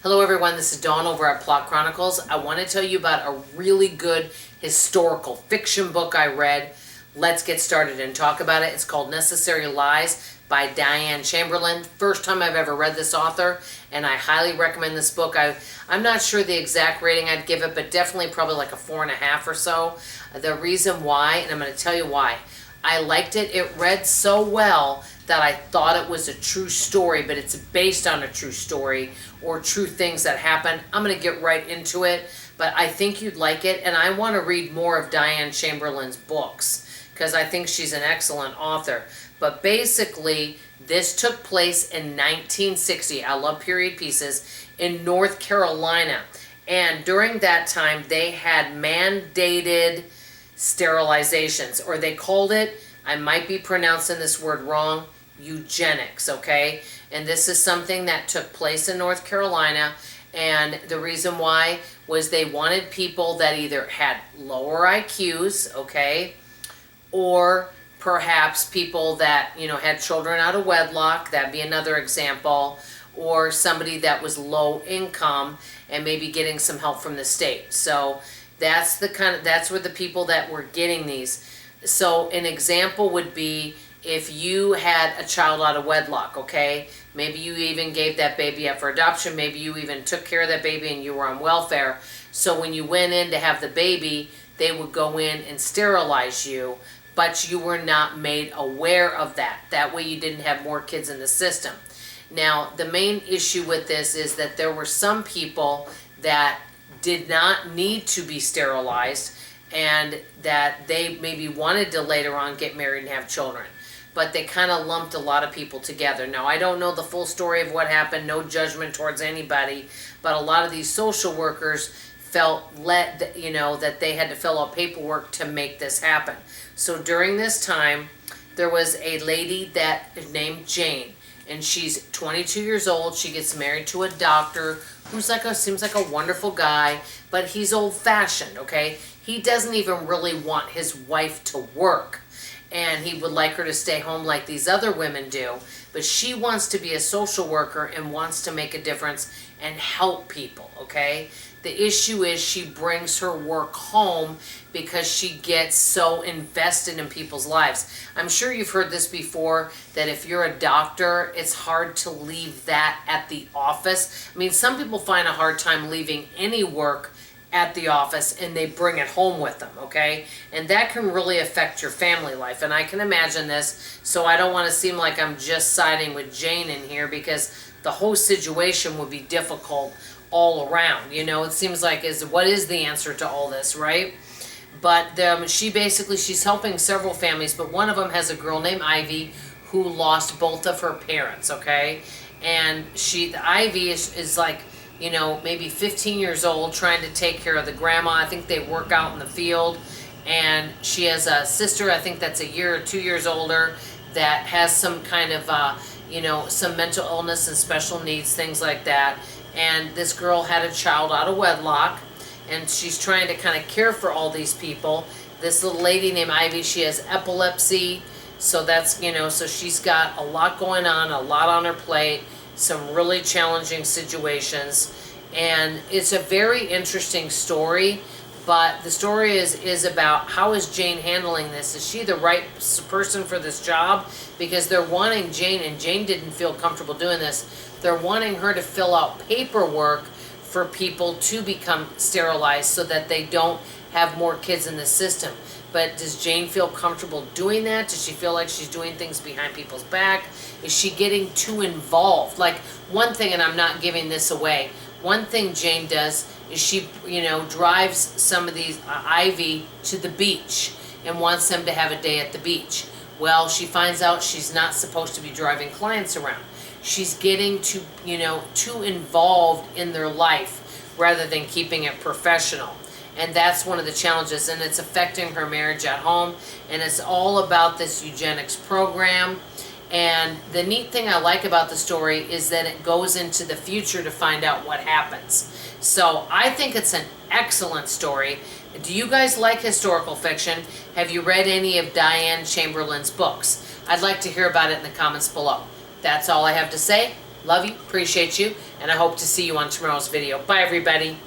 Hello everyone, this is Dawn over at Plot Chronicles. I want to tell you about a really good historical fiction book I read. Let's get started and talk about it. It's called Necessary Lies by Diane Chamberlain. First time I've ever read this author, and I highly recommend this book. I'm not sure the exact rating I'd give it, but definitely probably like a 4.5 or so. The reason why, and I'm going to tell you why. I liked it. It read so well that I thought it was a true story, but it's based on a true story or true things that happened. I'm going to get right into it, but I think you'd like it, and I want to read more of Diane Chamberlain's books because I think she's an excellent author. But basically, this took place in 1960. I love period pieces, in North Carolina. And during that time, they had mandated sterilizations, or they called it, I might be pronouncing this word wrong, eugenics, okay? And this is something that took place in North Carolina, and the reason why was they wanted people that either had lower IQs, okay, or perhaps people that, had children out of wedlock, that'd be another example, or somebody that was low income and maybe getting some help from the state. So that's where the people that were getting these. So an example would be if you had a child out of wedlock, okay? Maybe you even gave that baby up for adoption. Maybe you even took care of that baby and you were on welfare. So when you went in to have the baby, they would go in and sterilize you, but you were not made aware of that. That way you didn't have more kids in the system. Now, the main issue with this is that there were some people that did not need to be sterilized and that they maybe wanted to later on get married and have children. But they kind of lumped a lot of people together. Now, I don't know the full story of what happened, no judgment towards anybody, but a lot of these social workers felt that they had to fill out paperwork to make this happen. So during this time, there was a lady that named Jane, and she's 22 years old. She gets married to a doctor who's seems like a wonderful guy, but he's old-fashioned, okay? He doesn't even really want his wife to work, and he would like her to stay home like these other women do, but she wants to be a social worker and wants to make a difference and help people, okay? The issue is she brings her work home because she gets so invested in people's lives. I'm sure you've heard this before, that if you're a doctor, it's hard to leave that at the office. I mean, some people find a hard time leaving any work at the office and they bring it home with them, okay? And that can really affect your family life, and I can imagine this, so I don't want to seem like I'm just siding with Jane in here because the whole situation would be difficult all around. It seems like what is the answer to all this, right? But she's helping several families, but one of them has a girl named Ivy who lost both of her parents, okay? And Ivy is like, maybe 15 years old, trying to take care of the grandma. I think they work out in the field, and she has a sister, I think that's a year or 2 years older, that has some kind of some mental illness and special needs, things like that. And this girl had a child out of wedlock, and she's trying to kind of care for all these people. This little lady named Ivy, she has epilepsy, so that's, so she's got a lot going on, a lot on her plate, some really challenging situations, and it's a very interesting story. But the story is about how is Jane handling this? Is she the right person for this job? Because they're wanting Jane, and Jane didn't feel comfortable doing this. They're wanting her to fill out paperwork for people to become sterilized so that they don't have more kids in the system. But does Jane feel comfortable doing that? Does she feel like she's doing things behind people's back? Is she getting too involved? Like, one thing, and I'm not giving this away, one thing Jane does is she, drives some of these Ivy to the beach and wants them to have a day at the beach. Well, she finds out she's not supposed to be driving clients around. She's getting too involved in their life rather than keeping it professional. And that's one of the challenges, and it's affecting her marriage at home, and it's all about this eugenics program. And the neat thing I like about the story is that it goes into the future to find out what happens. So I think it's an excellent story. Do you guys like historical fiction? Have you read any of Diane Chamberlain's books? I'd like to hear about it in the comments below. That's all I have to say. Love you, appreciate you, and I hope to see you on tomorrow's video. Bye, everybody.